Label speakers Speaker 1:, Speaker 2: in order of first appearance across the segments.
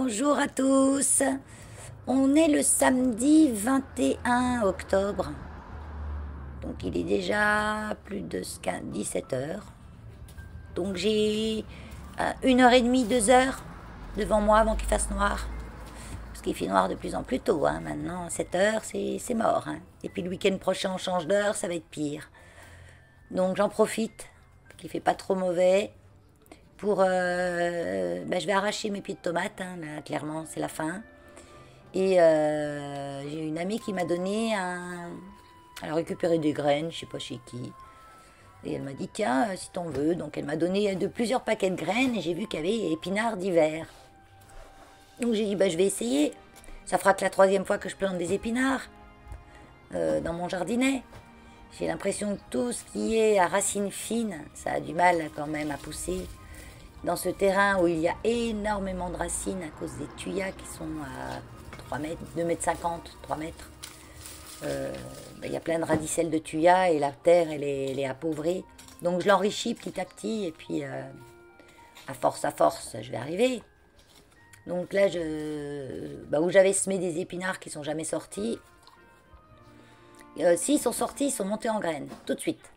Speaker 1: Bonjour à tous. On est le samedi 21 octobre. Donc il est déjà plus de 17 heures. Donc j'ai 1h30, 2 heures devant moi avant qu'il fasse noir. Parce qu'il fait noir de plus en plus tôt. Maintenant, 7 heures, c'est mort. Et puis le week-end prochain, on change d'heure, ça va être pire. Donc j'en profite, qu'il fait pas trop mauvais. Je vais arracher mes pieds de tomates, là, clairement c'est la fin. Et j'ai une amie qui m'a donné elle a récupéré des graines, je sais pas chez qui. Et elle m'a dit tiens, si t'en veux. Donc elle m'a donné plusieurs paquets de graines et j'ai vu qu'il y avait épinards d'hiver. Donc j'ai dit je vais essayer. Ça fera que la 3e fois que je plante des épinards dans mon jardinet. J'ai l'impression que tout ce qui est à racines fines, ça a du mal quand même à pousser. Dans ce terrain où il y a énormément de racines à cause des tuyas qui sont à 3 mètres, 2,50 m, 3 mètres. Il y a plein de radicelles de tuyas et la terre elle est appauvrie. Donc je l'enrichis petit à petit et puis à force, je vais arriver. Donc là, où j'avais semé des épinards qui ne sont jamais sortis, s'ils sont sortis, ils sont montés en graines tout de suite.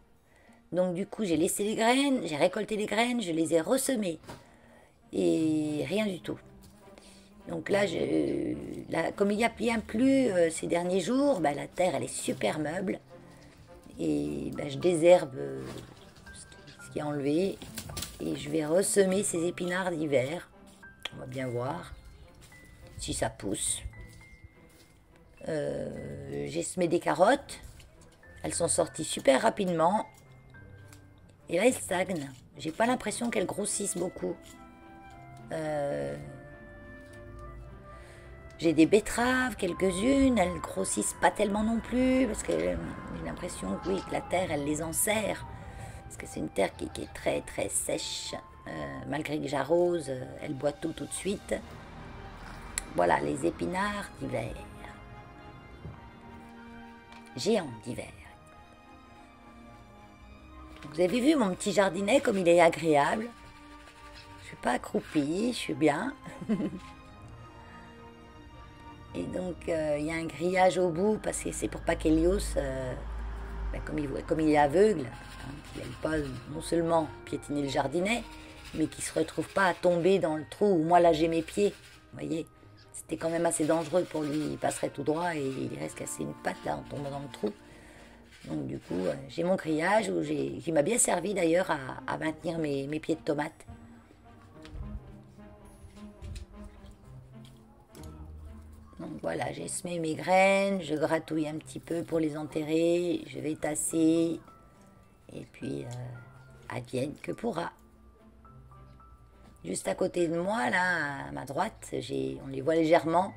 Speaker 1: Donc du coup, j'ai laissé les graines, j'ai récolté les graines, je les ai ressemées. Et rien du tout. Donc là, comme il n'y a bien plu ces derniers jours, la terre, elle est super meuble. Et je désherbe ce qui est enlevé. Et je vais ressemer ces épinards d'hiver. On va bien voir si ça pousse. J'ai semé des carottes. Elles sont sorties super rapidement. Et là, elles stagnent. J'ai pas l'impression qu'elles grossissent beaucoup. J'ai des betteraves, quelques-unes. Elles grossissent pas tellement non plus. Parce que j'ai l'impression que la terre, elle les enserre. Parce que c'est une terre qui est très très sèche. Malgré que j'arrose, elle boit tout de suite. Voilà, les épinards d'hiver. Géants d'hiver. Vous avez vu mon petit jardinet comme il est agréable. Je suis pas accroupie, je suis bien. Et donc il y a un grillage au bout parce que c'est pour pas qu'Elios, comme il est aveugle, qu'il n'aille pas non seulement piétiner le jardinet, mais qu'il se retrouve pas à tomber dans le trou où moi là j'ai mes pieds. Vous voyez, c'était quand même assez dangereux pour lui. Il passerait tout droit et il reste cassé une patte là en tombant dans le trou. Donc du coup, j'ai mon grillage qui m'a bien servi d'ailleurs à maintenir mes pieds de tomates. Donc voilà, j'ai semé mes graines, je gratouille un petit peu pour les enterrer, je vais tasser, et puis advienne que pourra. Juste à côté de moi, là, à ma droite, on les voit légèrement,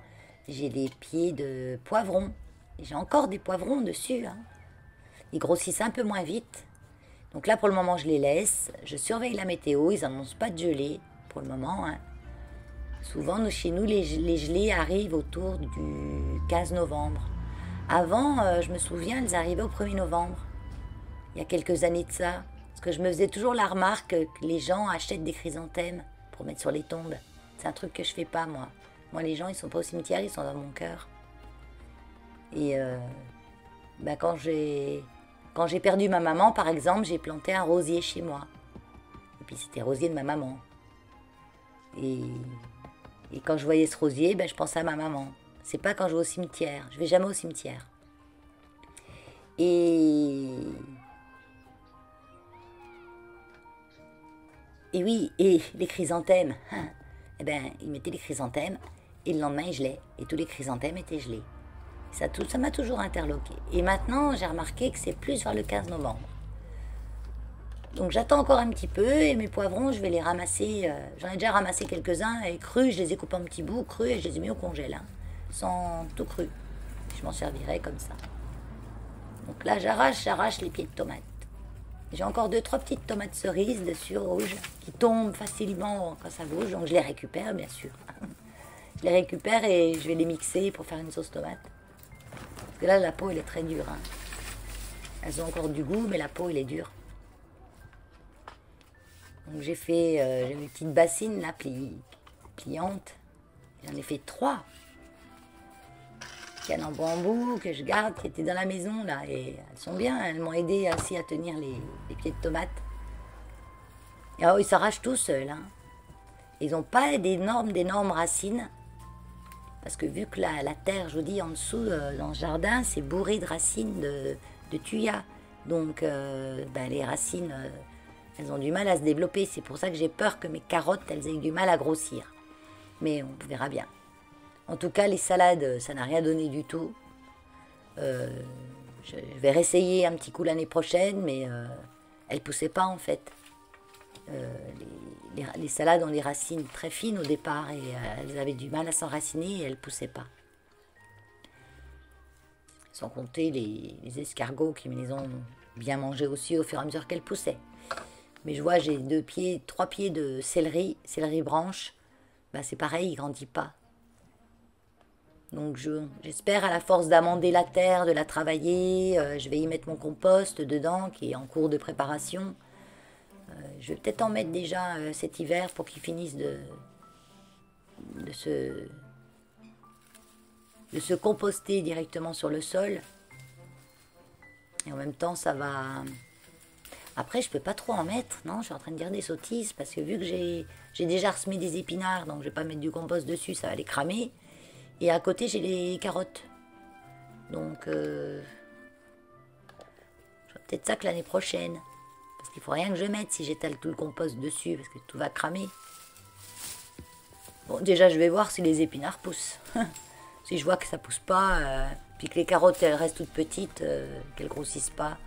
Speaker 1: j'ai des pieds de poivrons. J'ai encore des poivrons dessus, Ils grossissent un peu moins vite. Donc là, pour le moment, je les laisse. Je surveille la météo. Ils n'annoncent pas de gelée pour le moment. Souvent, chez nous, les gelées arrivent autour du 15 novembre. Avant, je me souviens, elles arrivaient au 1er novembre. Il y a quelques années de ça. Parce que je me faisais toujours la remarque que les gens achètent des chrysanthèmes pour mettre sur les tombes. C'est un truc que je fais pas, moi. Moi, les gens, ils sont pas au cimetière, ils sont dans mon cœur. Et quand j'ai perdu ma maman, par exemple, j'ai planté un rosier chez moi. Et puis c'était rosier de ma maman. Et quand je voyais ce rosier, je pensais à ma maman. C'est pas quand je vais au cimetière. Je vais jamais au cimetière. Et oui, et les chrysanthèmes. Ils mettaient les chrysanthèmes et le lendemain, ils gelaient. Et tous les chrysanthèmes étaient gelés. Ça m'a toujours interloqué. Et maintenant, j'ai remarqué que c'est plus vers le 15 novembre. Donc j'attends encore un petit peu et mes poivrons, je vais les ramasser. J'en ai déjà ramassé quelques-uns et crus, je les ai coupés en petits bouts, crus et je les ai mis au congèle. Sans tout cru. Je m'en servirai comme ça. Donc là, j'arrache les pieds de tomates. J'ai encore 2-3 petites tomates cerises dessus rouges qui tombent facilement quand ça bouge. Donc je les récupère, bien sûr. Je les récupère et je vais les mixer pour faire une sauce tomate. Parce que là, la peau, elle est très dure. Elles ont encore du goût, mais la peau, elle est dure. Donc j'ai une petite bassine là, pliante. J'en ai fait 3. Cannes en bambou que je garde, qui étaient dans la maison là. Et elles sont bien, elles m'ont aidé aussi à tenir les pieds de tomates. Et alors, ils s'arrachent tout seuls. Hein. Ils n'ont pas d'énormes racines. Parce que vu que la terre, je vous dis, en dessous, dans le jardin, c'est bourré de racines de thuya. Donc, les racines, elles ont du mal à se développer. C'est pour ça que j'ai peur que mes carottes, elles aient du mal à grossir. Mais on verra bien. En tout cas, les salades, ça n'a rien donné du tout. Je vais réessayer un petit coup l'année prochaine, mais elles ne poussaient pas en fait. Les salades ont des racines très fines au départ et elles avaient du mal à s'enraciner et elles ne poussaient pas. Sans compter les escargots qui me les ont bien mangés aussi au fur et à mesure qu'elles poussaient. Mais je vois, j'ai 3 pieds de céleri branche. C'est pareil, il ne grandit pas. Donc j'espère à la force d'amender la terre, de la travailler, je vais y mettre mon compost dedans qui est en cours de préparation. Je vais peut-être en mettre déjà cet hiver pour qu'il finisse de se composter directement sur le sol. Et en même temps, ça va... Après, je peux pas trop en mettre, non, je suis en train de dire des sottises, parce que vu que j'ai déjà ressemé des épinards, donc je vais pas mettre du compost dessus, ça va les cramer. Et à côté, j'ai les carottes. Donc, je ferai peut-être ça que l'année prochaine. Parce qu'il ne faut rien que je mette si j'étale tout le compost dessus, parce que tout va cramer. Bon, déjà, je vais voir si les épinards poussent. Si je vois que ça ne pousse pas, puis que les carottes, elles restent toutes petites, qu'elles ne grossissent pas,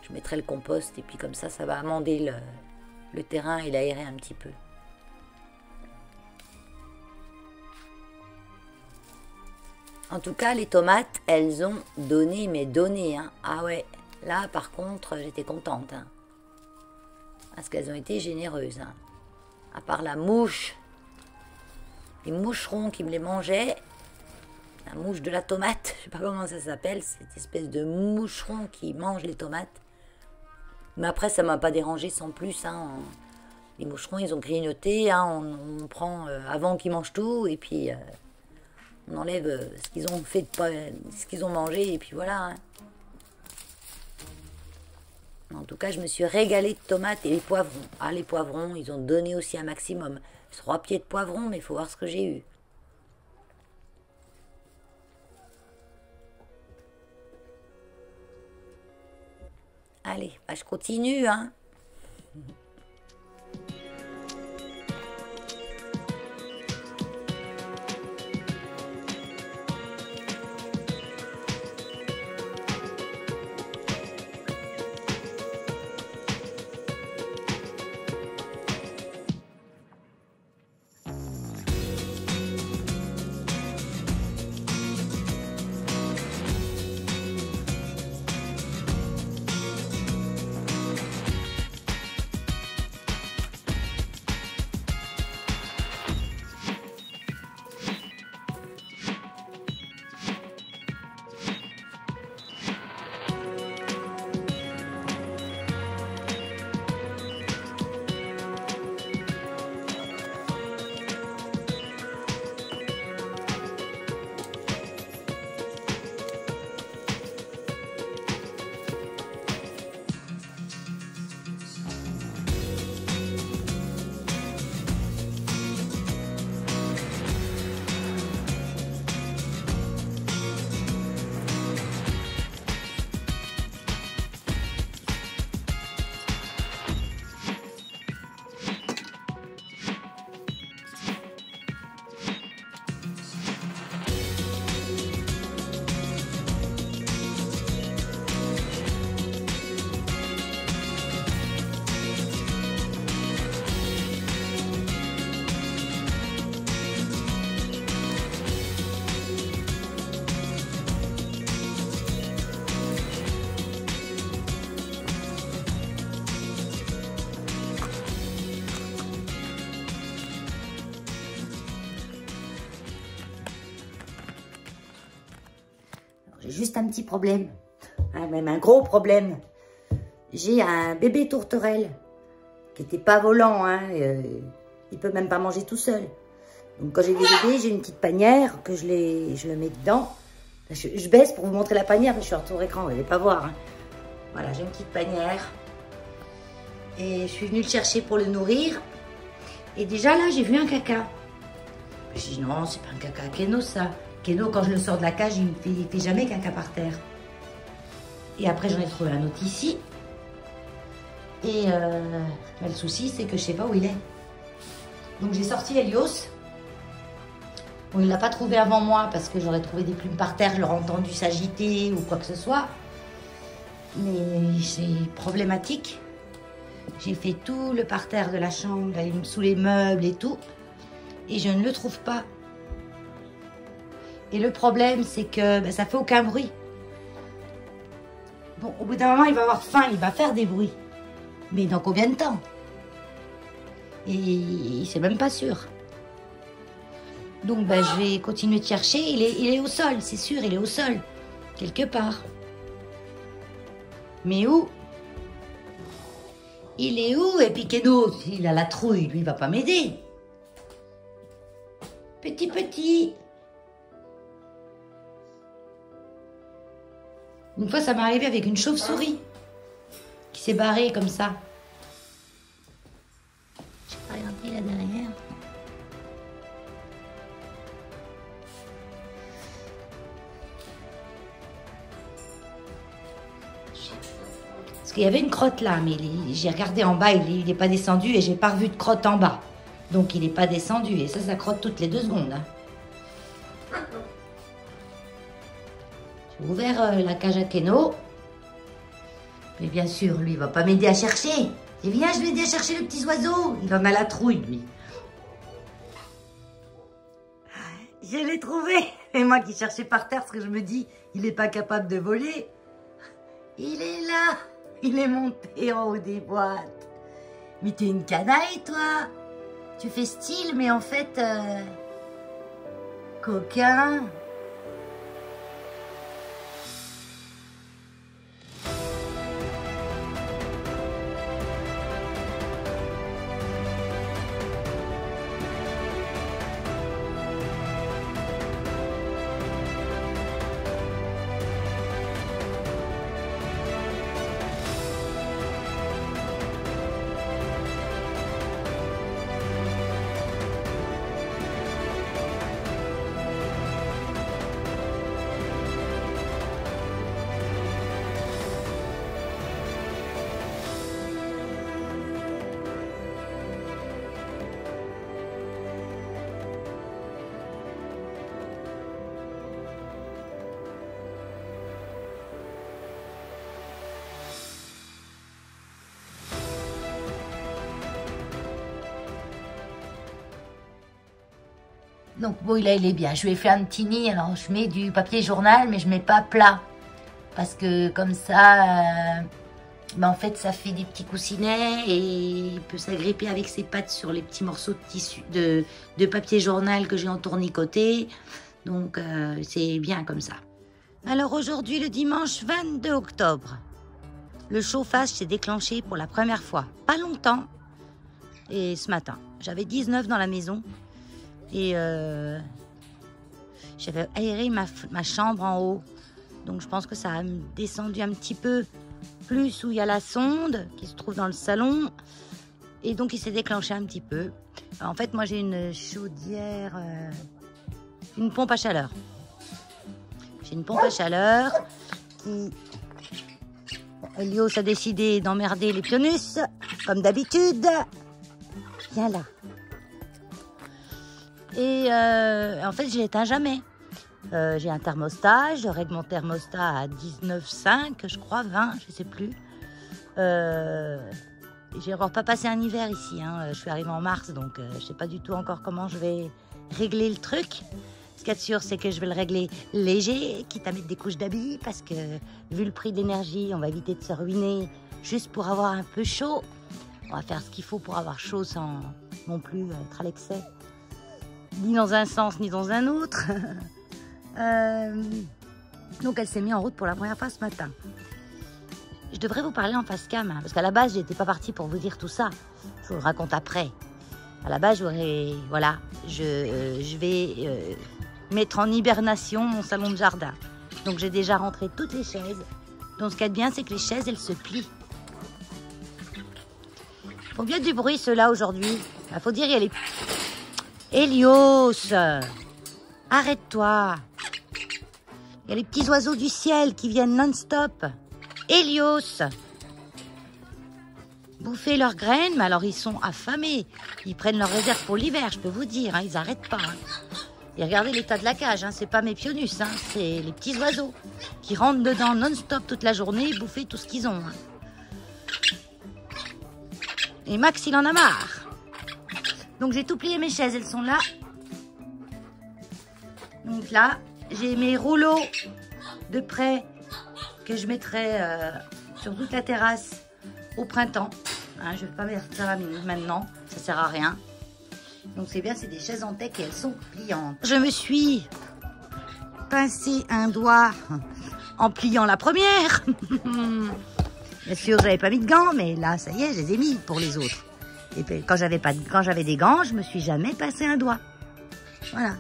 Speaker 1: je mettrai le compost. Et puis comme ça va amender le terrain et l'aérer un petit peu. En tout cas, les tomates, elles ont donné, mais donné. Hein. Ah ouais, là, par contre, j'étais contente. Hein. Parce qu'elles ont été généreuses. Hein. À part la mouche, les moucherons qui me les mangeaient, la mouche de la tomate, je sais pas comment ça s'appelle, cette espèce de moucheron qui mange les tomates. Mais après, ça m'a pas dérangé sans plus. Hein. Les moucherons, ils ont grignoté. Hein. On prend avant qu'ils mangent tout, et puis... on enlève ce qu'ils ont fait, ce qu'ils ont mangé, et puis voilà. Hein. En tout cas, je me suis régalée de tomates et les poivrons. Ah, les poivrons, ils ont donné aussi un maximum. 3 pieds de poivrons, mais il faut voir ce que j'ai eu. Allez, je continue, hein. J'ai juste un petit problème, hein, même un gros problème. J'ai un bébé tourterelle qui n'était pas volant, hein, il peut même pas manger tout seul. Donc quand j'ai des bébés, j'ai une petite panière que je le mets dedans. Je baisse pour vous montrer la panière, mais je suis en retour écran, vous n'allez pas voir. Hein. Voilà, j'ai une petite panière. Et je suis venue le chercher pour le nourrir. Et déjà là, j'ai vu un caca. Je dis non, c'est pas un caca Keno ça. Keno, quand je le sors de la cage, il fait jamais caca par terre. Et après, j'en ai trouvé un autre ici. Et le souci, c'est que je sais pas où il est. Donc j'ai sorti Helios. Bon, il l'a pas trouvé avant moi parce que j'aurais trouvé des plumes par terre, je l'aurais entendu s'agiter ou quoi que ce soit. Mais c'est problématique. J'ai fait tout le parterre de la chambre, sous les meubles et tout. Et je ne le trouve pas. Et le problème, c'est que ça fait aucun bruit. Bon, au bout d'un moment, il va avoir faim, il va faire des bruits. Mais dans combien de temps? Et c'est même pas sûr. Donc je vais continuer de chercher. Il est au sol, c'est sûr, il est au sol. Quelque part. Mais où? Il est où? Et puis Keno, il a la trouille, lui, il va pas m'aider. Petit. Une fois, ça m'est arrivé avec une chauve-souris qui s'est barrée comme ça. Je vais regarder là derrière. Parce qu'il y avait une crotte là, mais j'ai regardé en bas, il n'est pas descendu et j'ai pas revu de crotte en bas. Donc il n'est pas descendu et ça crotte toutes les 2 secondes. Hein. J'ai ouvert la cage à Keno. Mais bien sûr, lui, il va pas m'aider à chercher. Et viens, je vais aider à chercher le petit oiseau. Il en a la trouille, lui. Je l'ai trouvé. Et moi qui cherchais par terre, parce que je me dis, il n'est pas capable de voler. Il est là. Il est monté en haut des boîtes. Mais t'es une canaille, toi. Tu fais style, mais en fait... coquin. Donc bon, il est bien. Je lui ai fait un petit nid. Alors je mets du papier journal, mais je mets pas plat. Parce que comme ça, en fait, ça fait des petits coussinets et il peut s'agripper avec ses pattes sur les petits morceaux de tissu de papier journal que j'ai entournicoté. Donc c'est bien comme ça. Alors aujourd'hui, le dimanche 22 octobre, le chauffage s'est déclenché pour la première fois. Pas longtemps. Et ce matin, j'avais 19 dans la maison. Et j'avais aéré ma chambre en haut. Donc je pense que ça a descendu un petit peu plus où il y a la sonde qui se trouve dans le salon. Et donc il s'est déclenché un petit peu. Alors, en fait, moi j'ai une chaudière, une pompe à chaleur. J'ai une pompe à chaleur qui... Helios a décidé d'emmerder les pionus, comme d'habitude. Viens là. Et en fait, je l'éteins jamais. J'ai un thermostat, je règle mon thermostat à 19,5, je crois, 20, je sais plus. J'ai encore pas passé un hiver ici, hein. Je suis arrivée en mars, donc je sais pas du tout encore comment je vais régler le truc. Ce qu'il y a de sûr, c'est que je vais le régler léger, quitte à mettre des couches d'habits, parce que vu le prix de l'énergie, on va éviter de se ruiner juste pour avoir un peu chaud. On va faire ce qu'il faut pour avoir chaud sans non plus être à l'excès. Ni dans un sens, ni dans un autre. Donc elle s'est mise en route pour la première fois ce matin. Je devrais vous parler en face cam, hein, parce qu'à la base, j'étais pas partie pour vous dire tout ça. Je vous le raconte après.
Speaker 2: À la base, voilà, je vais mettre en hibernation mon salon de jardin. Donc j'ai déjà rentré toutes les chaises. Donc ce qu'il y a de bien, c'est que les chaises, elles se plient. Faut bien du bruit, ceux-là, aujourd'hui. Il faut dire, il y a les... Hélios, arrête-toi. Il y a les petits oiseaux du ciel qui viennent non-stop. Hélios, bouffer leurs graines, mais alors ils sont affamés. Ils prennent leur réserve pour l'hiver, je peux vous dire, hein, ils n'arrêtent pas. Hein. Et regardez l'état de la cage, hein, c'est pas mes pionus, hein, c'est les petits oiseaux qui rentrent dedans non-stop toute la journée et bouffer tout ce qu'ils ont. Hein. Et Max, il en a marre. Donc j'ai tout plié mes chaises, elles sont là. Donc là, j'ai mes rouleaux de prêt que je mettrai sur toute la terrasse au printemps. Hein, je ne vais pas mettre ça maintenant, ça sert à rien. Donc c'est bien, c'est des chaises en teck et elles sont pliantes. Je me suis pincé un doigt en pliant la première. Bien sûr, j'avais pas mis de gants, mais là, ça y est, je les ai mis pour les autres. Et puis, quand j'avais des gants, je me suis jamais pincé un doigt. Voilà.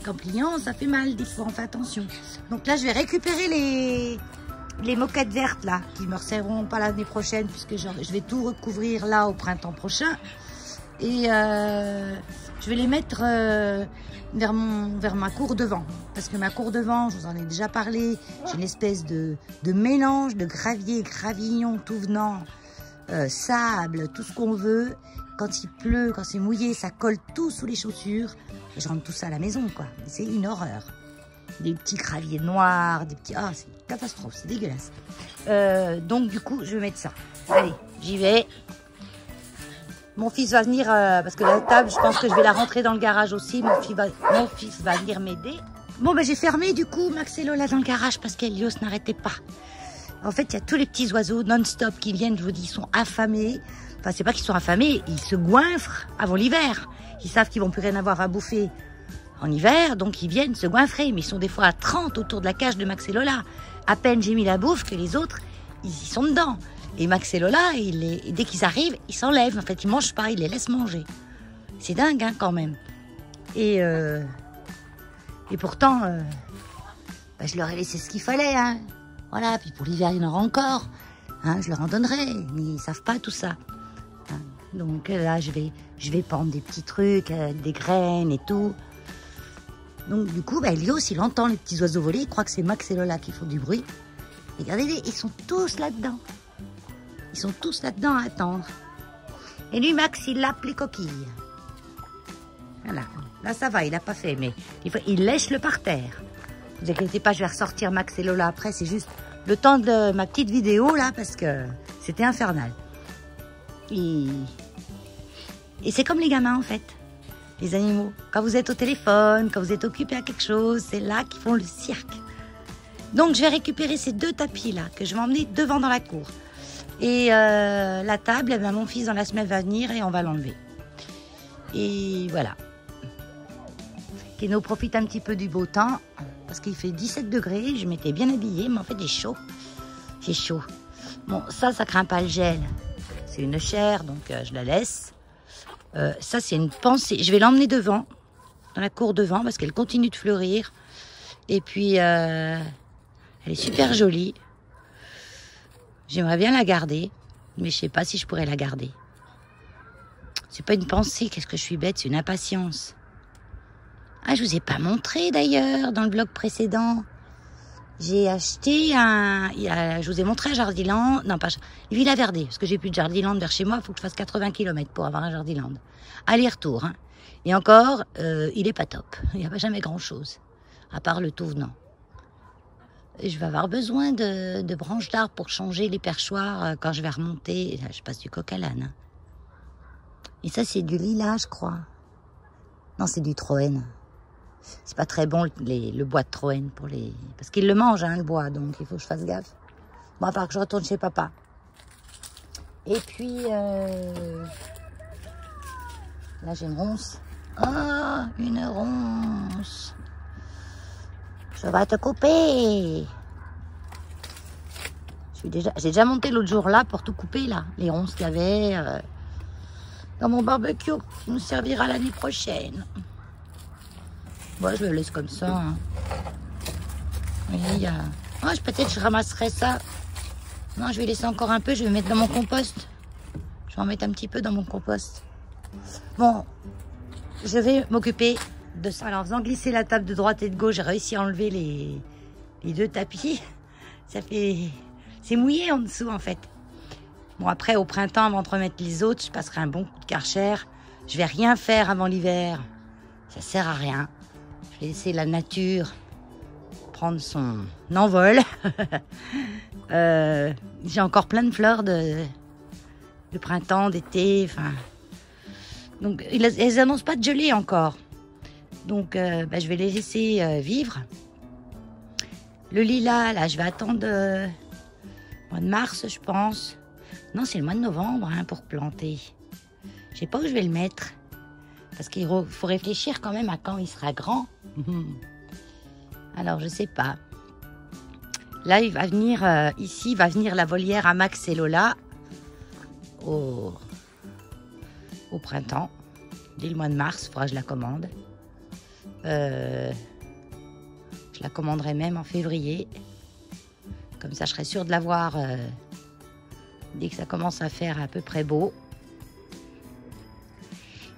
Speaker 2: En pliant, ça fait mal, des fois, on fait attention. Donc là, je vais récupérer les moquettes vertes, là, qui me resserviront pas l'année prochaine, puisque je vais tout recouvrir là au printemps prochain. Et je vais les mettre vers ma cour devant. Parce que ma cour devant, je vous en ai déjà parlé, j'ai une espèce de mélange de gravier, gravillon, tout venant, sable, tout ce qu'on veut. Quand il pleut, quand c'est mouillé, ça colle tout sous les chaussures. Et je rentre tout ça à la maison, quoi. C'est une horreur. Des petits graviers noirs, des petits... Ah, c'est une catastrophe, c'est dégueulasse. Donc, du coup, je vais mettre ça. Allez, j'y vais. Mon fils va venir, parce que la table, je pense que je vais la rentrer dans le garage aussi. Mon fils va venir m'aider. Bon, ben j'ai fermé, du coup, Max et Lola dans le garage parce qu'Hélios n'arrêtait pas. En fait, il y a tous les petits oiseaux non-stop qui viennent, je vous dis, ils sont affamés. Enfin, c'est pas qu'ils sont affamés, ils se goinfrent avant l'hiver. Ils savent qu'ils vont plus rien avoir à bouffer en hiver, donc ils viennent se goinfrer. Mais ils sont des fois à 30 autour de la cage de Max et Lola. À peine j'ai mis la bouffe que les autres, ils y sont dedans. Et Max et Lola, dès qu'ils arrivent, ils s'enlèvent. En fait, ils mangent pas, ils les laissent manger. C'est dingue, hein, quand même. Et pourtant, je leur ai laissé ce qu'il fallait, hein. Voilà, puis pour l'hiver, il y en aura encore. Hein, je leur en donnerai, mais ils savent pas tout ça. Hein, donc là, je vais pendre des petits trucs, des graines et tout. Donc du coup, Hélios, il entend les petits oiseaux voler, il croit que c'est Max et Lola qui font du bruit. Regardez-les, ils sont tous là-dedans. Ils sont tous là-dedans à attendre. Et lui, Max, il lappe les coquilles. Voilà. Là, ça va, il n'a pas fait, mais il lèche le parterre. Ne vous inquiétez pas, je vais ressortir Max et Lola après. C'est juste le temps de ma petite vidéo, là, parce que c'était infernal. Et c'est comme les gamins, en fait. Les animaux. Quand vous êtes au téléphone, quand vous êtes occupé à quelque chose, c'est là qu'ils font le cirque. Donc, je vais récupérer ces 2 tapis-là que je vais emmener devant dans la cour. Et la table, mon fils dans la semaine va venir et on va l'enlever. Et voilà. Keno profite un petit peu du beau temps parce qu'il fait 17 degrés. Je m'étais bien habillée, mais en fait j'ai chaud. J'ai chaud. Bon, ça craint pas le gel. C'est une chair, donc je la laisse. Ça, c'est une pensée. Je vais l'emmener devant, dans la cour devant, parce qu'elle continue de fleurir. Et puis, elle est super jolie. J'aimerais bien la garder, mais je sais pas si je pourrais la garder. C'est pas une pensée, qu'est-ce que je suis bête, c'est une impatience. Ah, je vous ai pas montré d'ailleurs dans le blog précédent. J'ai acheté je vous ai montré un Jardiland, non pas Villa Verde, parce que j'ai plus de Jardiland vers chez moi, il faut que je fasse 80 km pour avoir un Jardiland. Aller-retour, hein. Et encore, il est pas top, il n'y a pas jamais grand-chose, à part le tout venant. Je vais avoir besoin de branches d'arbres pour changer les perchoirs quand je vais remonter. Là, je passe du coq à l'âne. Hein. Et ça, c'est du lilas, je crois. Non, c'est du Troène. C'est pas très bon, le bois de Troène, parce qu'ils le mangent, hein, le bois, donc il faut que je fasse gaffe. Bon, à part que je retourne chez papa. Et puis, là, j'ai une ronce. Ah, une ronce. Je vais te couper. J'ai déjà monté l'autre jour là pour tout couper là. Les ronces qu'il y avait. dans mon barbecue qui nous servira l'année prochaine. Moi, je le laisse comme ça. Hein. Oui, oh, peut-être je ramasserai ça. Non, je vais laisser encore un peu. Je vais mettre dans mon compost. Je vais en mettre un petit peu dans mon compost. Bon, je vais m'occuper de ça. Alors, en faisant glisser la table de droite et de gauche, j'ai réussi à enlever les deux tapis. Ça fait... C'est mouillé en dessous, en fait. Bon, après, au printemps, avant de remettre les autres, je passerai un bon coup de Karcher. Je vais rien faire avant l'hiver. Ça sert à rien. Je vais laisser la nature prendre son envol. J'ai encore plein de fleurs de printemps, d'été. Enfin, donc, elles annoncent pas de gelée encore. Donc, je vais les laisser vivre. Le lilas, là, je vais attendre le mois de mars, je pense. Non, c'est le mois de novembre hein, pour planter. Je sais pas où je vais le mettre. Parce qu'il faut réfléchir quand même à quand il sera grand. Alors, je sais pas. Là, il va venir, ici, va venir la volière à Max et Lola au printemps. Dès le mois de mars, il faudra que je la commande. Je la commanderai même en février. Comme ça, je serai sûre de l'avoir dès que ça commence à faire à peu près beau.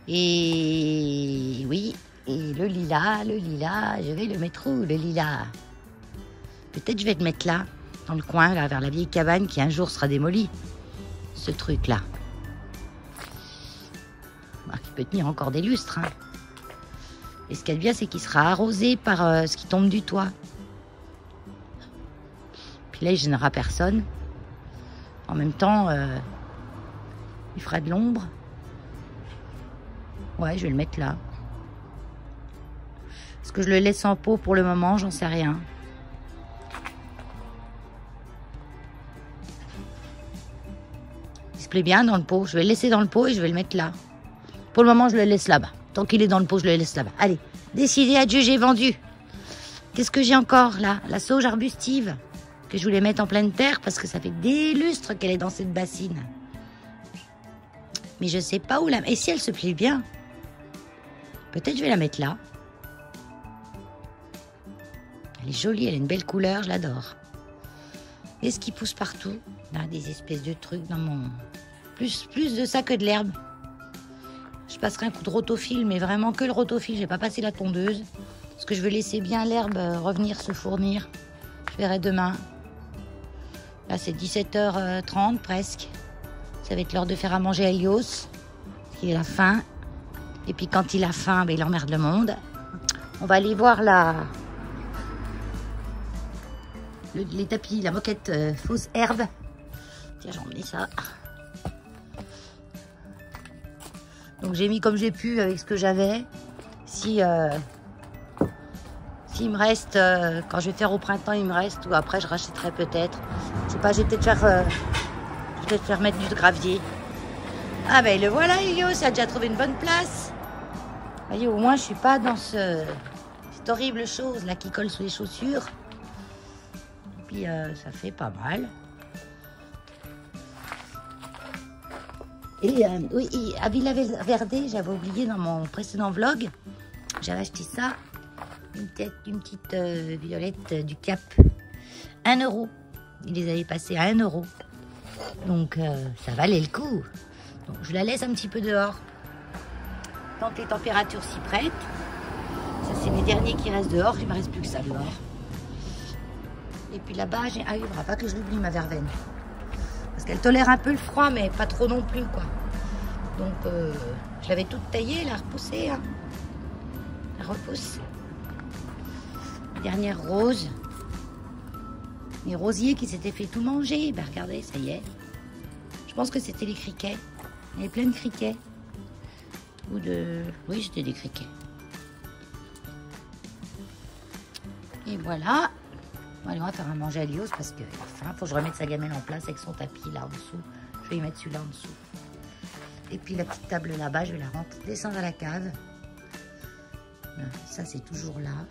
Speaker 2: Et oui, et le lilas, je vais le mettre où, le lilas? Peut-être je vais le mettre là, dans le coin, là, vers la vieille cabane qui un jour sera démolie. Ce truc-là. Qui peut tenir encore des lustres. Hein. Et ce qu'il y a de bien, c'est qu'il sera arrosé par ce qui tombe du toit. Puis là, il ne gênera personne. En même temps, il fera de l'ombre. Ouais, je vais le mettre là. Est-ce que je le laisse en pot pour le moment? J'en sais rien. Il se plaît bien dans le pot. Je vais le laisser dans le pot et je vais le mettre là. Pour le moment, je le laisse là-bas. Tant qu'il est dans le pot, je le laisse là-bas. Allez, décidez, adieu, j'ai vendu. Qu'est-ce que j'ai encore là? La sauge arbustive que je voulais mettre en pleine terre parce que ça fait des lustres qu'elle est dans cette bassine. Mais je sais pas où la... Et si elle se plaît bien? Peut-être je vais la mettre là. Elle est jolie, elle a une belle couleur, je l'adore. Qu'est-ce qui pousse partout? Là, des espèces de trucs dans mon... Plus de ça que de l'herbe. Je passerai un coup de rotophile, mais vraiment que le rotophile. Je vais pas passer la tondeuse. Parce que je veux laisser bien l'herbe revenir se fournir. Je verrai demain. Là, c'est 17h30 presque. Ça va être l'heure de faire à manger à Elios. Il a faim. Et puis quand il a faim, il emmerde le monde. On va aller voir les tapis, la moquette fausse herbe. Tiens, j'ai emmené ça. Donc j'ai mis comme j'ai pu avec ce que j'avais. S'il me reste, quand je vais faire au printemps, il me reste, ou après je rachèterai peut-être. Je sais pas, je vais peut-être faire mettre du gravier. Ah ben le voilà, Elio, ça a déjà trouvé une bonne place. Vous voyez, au moins je suis pas dans cette horrible chose là qui colle sous les chaussures. Et puis ça fait pas mal. Et oui, à Villa Verde, j'avais oublié dans mon précédent vlog, j'avais acheté ça, une petite violette du Cap, 1 €. Ils les avaient passés à 1 €. Donc ça valait le coup. Donc je la laisse un petit peu dehors. Tant que les températures s'y prêtent. Ça c'est mes derniers qui restent dehors, il ne me reste plus que ça dehors. Et puis là-bas, il ne faudra pas que je l'oublie ma verveine. Parce qu'elle tolère un peu le froid, mais pas trop non plus, quoi. Donc, je l'avais toute taillée, elle a repoussé. Hein. Elle repousse. Dernière rose. Les rosiers qui s'étaient fait tout manger. Ben, regardez, ça y est. Je pense que c'était les criquets. Il y avait plein de criquets. Oui, c'était des criquets. Et voilà. Allez, on va faire à manger à Lios parce qu'il a faim. Faut que je remette sa gamelle en place avec son tapis là en dessous. Je vais y mettre celui-là en dessous. Et puis la petite table là-bas, je vais la descendre à la cave. Ça, c'est toujours là.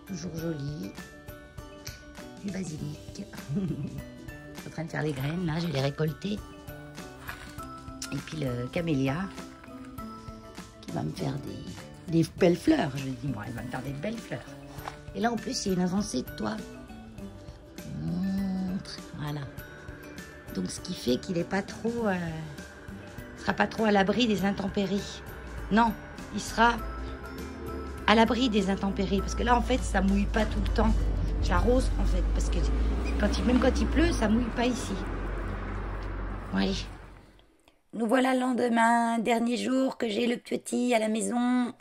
Speaker 2: Toujours joli. Du basilic. Je suis en train de faire les graines là, je vais les récolter. Et puis le camélia, qui va me faire des belles fleurs. Je dis, moi, elle va me faire des belles fleurs. Et là, en plus, il y a une avancée de toit. Voilà. Donc, ce qui fait qu'il n'est pas trop... sera pas trop à l'abri des intempéries. Non, il sera à l'abri des intempéries. Parce que là, en fait, ça mouille pas tout le temps. J'arrose, en fait. Parce que même quand il pleut, ça mouille pas ici. Bon, allez.
Speaker 1: Nous voilà le lendemain, dernier jour que j'ai le petit à la maison.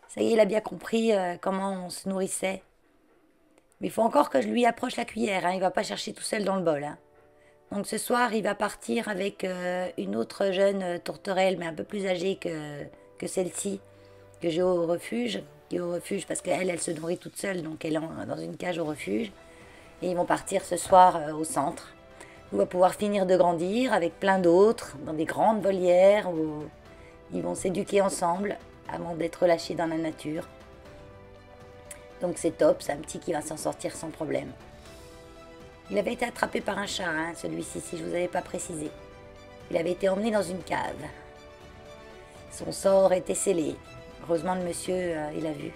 Speaker 1: Ça y est, il a bien compris comment on se nourrissait. Mais il faut encore que je lui approche la cuillère, hein. Il ne va pas chercher tout seul dans le bol, hein. Donc ce soir, il va partir avec une autre jeune tourterelle, mais un peu plus âgée que celle-ci, que j'ai au refuge. Qui est au refuge parce qu'elle, elle se nourrit toute seule, donc elle est dans une cage au refuge. Et ils vont partir ce soir au centre. On va pouvoir finir de grandir avec plein d'autres, dans des grandes volières où ils vont s'éduquer ensemble avant d'être lâchés dans la nature. Donc c'est top, c'est un petit qui va s'en sortir sans problème. Il avait été attrapé par un chat, hein, celui-ci, si je ne vous avais pas précisé. Il avait été emmené dans une cave. Son sort était scellé. Heureusement, le monsieur, il a vu.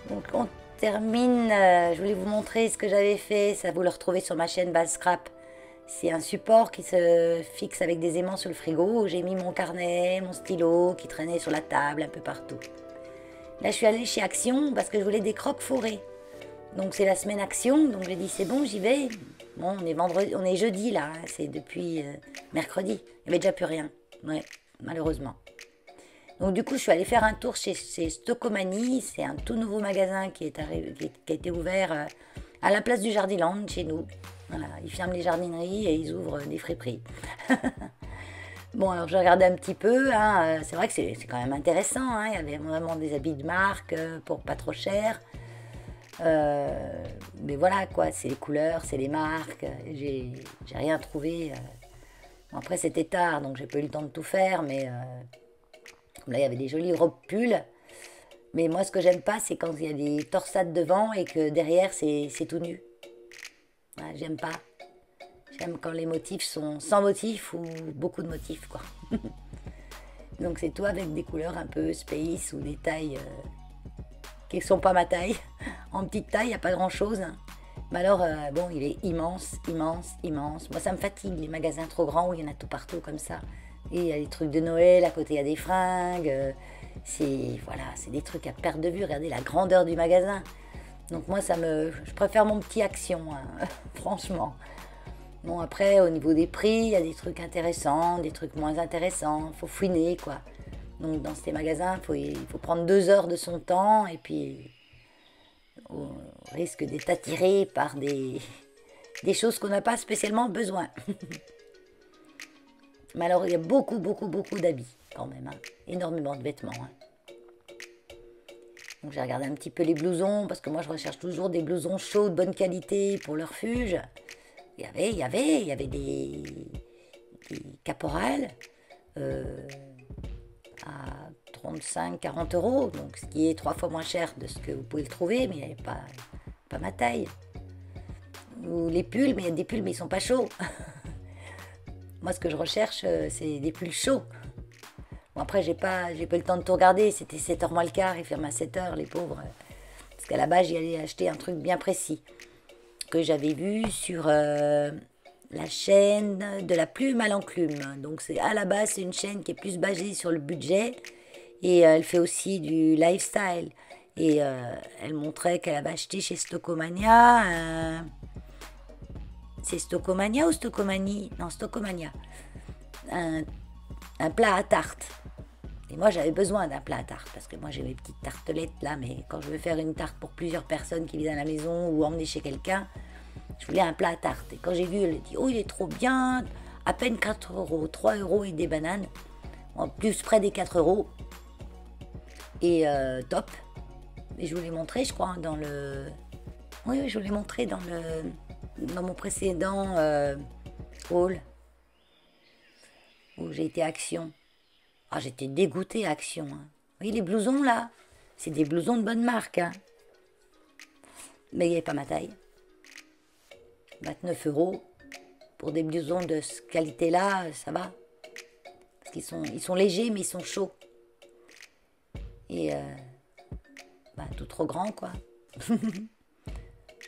Speaker 1: Donc on termine, je voulais vous montrer ce que j'avais fait, ça vous le retrouvez sur ma chaîne Buzzscrap. C'est un support qui se fixe avec des aimants sur le frigo où j'ai mis mon carnet, mon stylo qui traînait sur la table un peu partout. Là je suis allée chez Action parce que je voulais des croques forêts. Donc c'est la semaine Action, donc j'ai dit c'est bon j'y vais. Bon on est jeudi là, hein, c'est depuis mercredi, il n'y avait déjà plus rien, ouais, malheureusement. Donc du coup, je suis allée faire un tour chez Stockomanie. C'est un tout nouveau magasin qui a été ouvert à la place du Jardiland chez nous. Voilà, ils ferment les jardineries et ils ouvrent des friperies. Bon, alors je regardais un petit peu. Hein, c'est vrai que c'est quand même intéressant. Hein, il y avait vraiment des habits de marque pour pas trop cher. Mais voilà quoi, c'est les couleurs, c'est les marques. J'ai rien trouvé. Bon, après, c'était tard, donc j'ai pas eu le temps de tout faire, mais... Là, il y avait des jolies robes pulls. Mais moi, ce que j'aime pas, c'est quand il y a des torsades devant et que derrière, c'est tout nu. Ouais, j'aime pas. J'aime quand les motifs sont sans motifs ou beaucoup de motifs, quoi. Donc, c'est tout avec des couleurs un peu space ou des tailles qui ne sont pas ma taille. En petite taille, il n'y a pas grand-chose. Mais alors, bon, il est immense, immense, immense. Moi, ça me fatigue, les magasins trop grands où il y en a tout partout comme ça. Et il y a des trucs de Noël, à côté il y a des fringues, c'est des trucs à perte de vue, regardez la grandeur du magasin. Donc moi je préfère mon petit Action, hein, franchement. Bon après au niveau des prix, il y a des trucs intéressants, des trucs moins intéressants, faut fouiner quoi. Donc dans ces magasins, il faut prendre 2 heures de son temps et puis on risque d'être attiré par des choses qu'on n'a pas spécialement besoin. Mais alors, il y a beaucoup, beaucoup, beaucoup d'habits, quand même. Hein. Énormément de vêtements. Hein. Donc, j'ai regardé un petit peu les blousons, parce que moi, je recherche toujours des blousons chauds, de bonne qualité, pour le refuge. Il y avait des caporales à 35-40 €, donc ce qui est 3 fois moins cher de ce que vous pouvez le trouver, mais il n'y avait pas ma taille. Ou les pulls, mais il y a des pulls, mais ils ne sont pas chauds. Moi, ce que je recherche, c'est des pulls chauds. Bon, après, j'ai pas eu le temps de tout regarder. C'était 7h moins le quart. Ils ferment à 7h, les pauvres. Parce qu'à la base, j'y allais acheter un truc bien précis. Que j'avais vu sur la chaîne de la plume à l'enclume. Donc, à la base, c'est une chaîne qui est plus basée sur le budget. Et elle fait aussi du lifestyle. Et elle montrait qu'elle avait acheté chez Stockomania... C'est Stockomania ou Stockomanie? Non, Stockomania. Un plat à tarte. Et moi, j'avais besoin d'un plat à tarte. Parce que moi, j'ai mes petites tartelettes là. Mais quand je veux faire une tarte pour plusieurs personnes qui viennent à la maison ou emmener chez quelqu'un, je voulais un plat à tarte. Et quand j'ai vu, elle a dit, oh, il est trop bien. À peine 4 €. 3 € et des bananes. En plus près des 4 €. Et top. Et je vous l'ai montré, je crois, dans le... Oui, je vous l'ai montré dans mon précédent haul où j'ai été Action. Ah, j'étais dégoûtée Action. Hein. Vous voyez les blousons là? C'est des blousons de bonne marque. Hein. Mais il n'y avait pas ma taille. 29 €. pour des blousons de cette qualité-là, ça va. Parce ils sont légers, mais ils sont chauds. Et tout trop grand, quoi.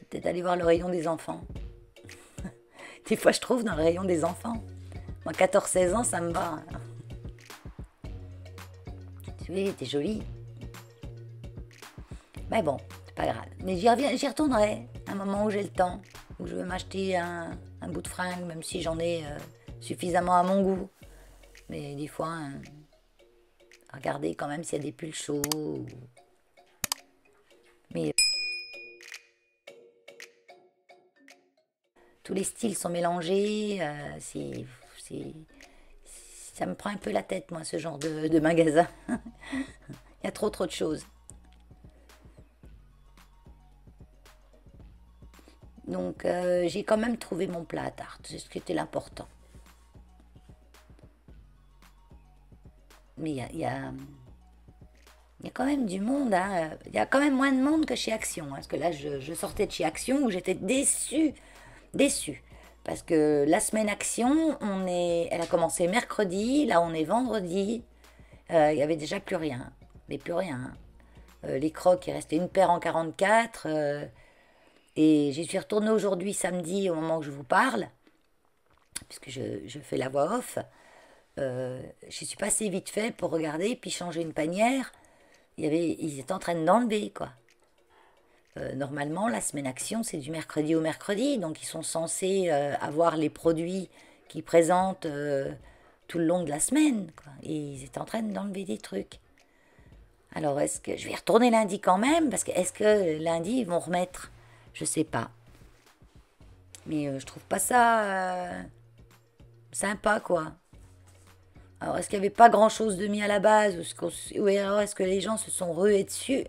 Speaker 1: Peut-être aller voir le rayon des enfants. Des fois, je trouve dans le rayon des enfants. Moi, 14-16 ans, ça me va. Tu vois, t'es jolie. Mais bon, c'est pas grave. Mais j'y retournerai un moment où j'ai le temps, où je veux m'acheter un bout de fringue, même si j'en ai suffisamment à mon goût. Mais des fois, regardez quand même s'il y a des pulls chauds. Mais tous les styles sont mélangés. Ça me prend un peu la tête, moi, ce genre de magasin. Il y a trop de choses. Donc, j'ai quand même trouvé mon plat à tarte. C'est ce qui était l'important. Mais il y a quand même du monde. Hein. Il y a quand même moins de monde que chez Action. Hein, parce que là, je sortais de chez Action où j'étais déçue. Parce que la semaine Action, elle a commencé mercredi. Là, on est vendredi. Il n'y avait déjà plus rien. Mais plus rien. Les crocs, il restait une paire en 44. Et j'y suis retournée aujourd'hui, samedi, au moment où je vous parle. Puisque je fais la voix off. J'y suis passée vite fait pour regarder, puis changer une panière. Ils étaient en train d'enlever, quoi. Normalement, la semaine Action, c'est du mercredi au mercredi, donc ils sont censés avoir les produits qu'ils présentent tout le long de la semaine, quoi. Et ils étaient en train d'enlever des trucs. Alors, est-ce que je vais retourner lundi quand même? Parce que est-ce que lundi, ils vont remettre? Je sais pas. Mais je trouve pas ça sympa, quoi. Alors, est-ce qu'il n'y avait pas grand-chose de mis à la base ou alors est-ce que les gens se sont rués dessus?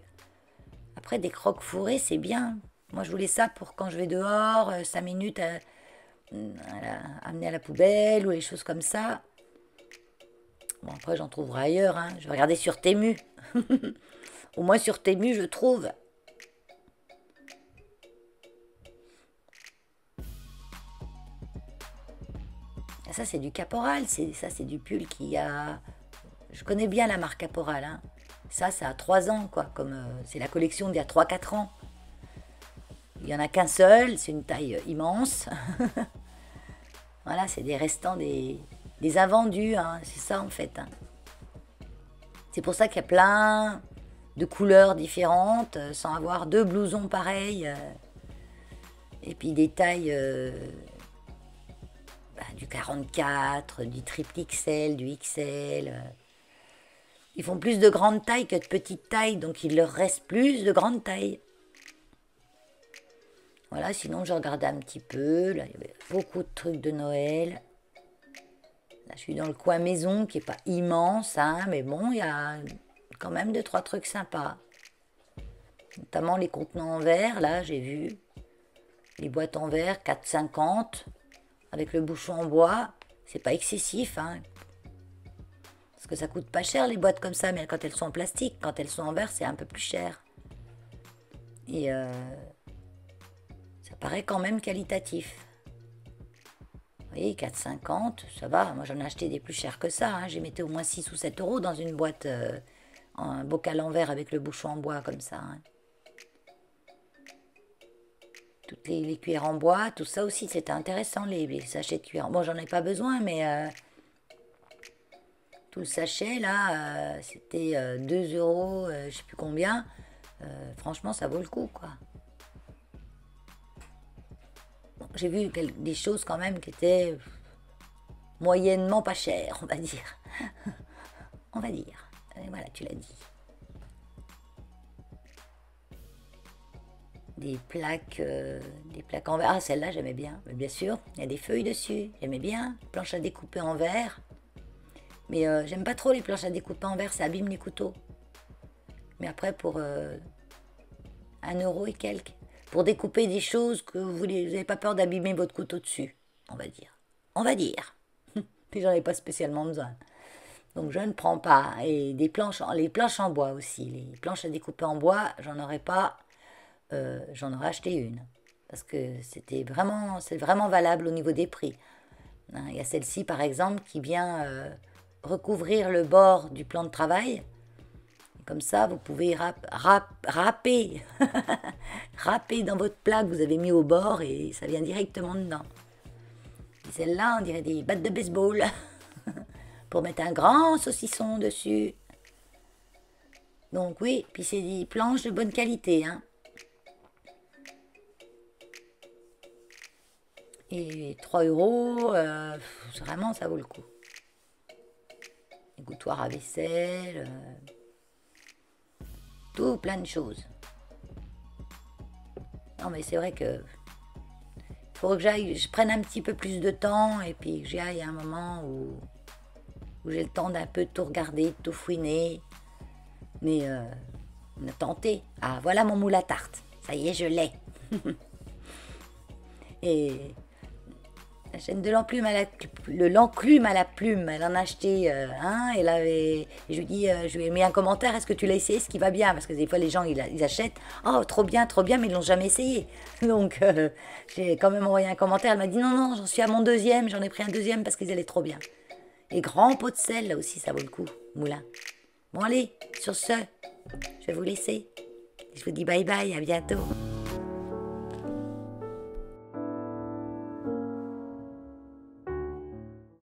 Speaker 1: Après, des croques fourrés, c'est bien. Moi, je voulais ça pour quand je vais dehors, 5 minutes à amener à la poubelle ou les choses comme ça. Bon, après, j'en trouverai ailleurs. Hein. Je vais regarder sur Temu. Au moins, sur Temu, je trouve. Ça, c'est du Caporal. Ça, c'est du pull qui a... Je connais bien la marque Caporal. Hein. Ça a 3 ans, quoi. Comme c'est la collection d'il y a 3-4 ans. Il n'y en a qu'un seul. C'est une taille immense. Voilà, c'est des restants des invendus. Hein. C'est ça, en fait. Hein. C'est pour ça qu'il y a plein de couleurs différentes, sans avoir 2 blousons pareils. Et puis des tailles... du 44, du triple XL, du XL. Ils font plus de grande taille que de petite taille, donc il leur reste plus de grande taille. Voilà, sinon je regardais un petit peu. Là, il y avait beaucoup de trucs de Noël. Là, je suis dans le coin maison, qui n'est pas immense, hein, mais bon, il y a quand même 2-3 trucs sympas. Notamment les contenants en verre, là, j'ai vu. Les boîtes en verre, 4,50. Avec le bouchon en bois, c'est pas excessif, hein. Parce que ça coûte pas cher les boîtes comme ça, mais quand elles sont en plastique, quand elles sont en verre, c'est un peu plus cher. Et ça paraît quand même qualitatif. Vous voyez, 4,50, ça va. Moi, j'en ai acheté des plus chers que ça. Hein. J'ai mis au moins 6 ou 7 euros dans une boîte, un bocal en verre avec le bouchon en bois comme ça. Hein. Toutes les cuillères en bois, tout ça aussi, c'était intéressant, les sachets de cuillères. Bon, j'en ai pas besoin, mais tout le sachet, là, c'était 2 euros, je sais plus combien. Franchement, ça vaut le coup, quoi. Bon, j'ai vu des choses quand même qui étaient moyennement pas chères, on va dire. On va dire. Et voilà, tu l'as dit. Des plaques en verre. Ah, celle-là, j'aimais bien. Mais bien sûr, il y a des feuilles dessus. J'aimais bien. Planches à découper en verre. Mais j'aime pas trop les planches à découper en verre. Ça abîme les couteaux. Mais après, pour 1 euro et quelques. Pour découper des choses que vous n'avez pas peur d'abîmer votre couteau dessus. On va dire. On va dire. Mais j'en ai pas spécialement besoin. Donc je ne prends pas. Et les planches en bois aussi. Les planches à découper en bois, j'en aurais pas. J'en aurais acheté une. parce que c'est vraiment valable au niveau des prix. Hein, il y a celle-ci, par exemple, qui vient recouvrir le bord du plan de travail. Comme ça, vous pouvez râper, râper dans votre plat que vous avez mis au bord et ça vient directement dedans. Et celle-là, on dirait des battes de baseball pour mettre un grand saucisson dessus. Donc oui, puis c'est des planches de bonne qualité. Hein. Et 3 €, vraiment, ça vaut le coup. Égouttoir à vaisselle, tout plein de choses. Non, mais c'est vrai que il faut que je prenne un petit peu plus de temps et puis que j'y aille à un moment où j'ai le temps d'un peu tout regarder, de tout fouiner. Mais on a tenté. Ah, voilà mon moule à tarte. Ça y est, je l'ai. Et la chaîne de l'enclume à la plume, elle en a acheté un. Et je lui dis, je lui ai mis un commentaire, est-ce que tu l'as essayé, ce qui va bien? Parce que des fois, les gens, ils achètent, oh, trop bien, mais ils l'ont jamais essayé. Donc, j'ai quand même envoyé un commentaire. Elle m'a dit, non, j'en suis à mon deuxième, j'en ai pris un deuxième parce qu'ils allaient trop bien. Et grand pot de sel, là aussi, ça vaut le coup, moulin. Bon, allez, sur ce, je vais vous laisser. Je vous dis bye bye, à bientôt.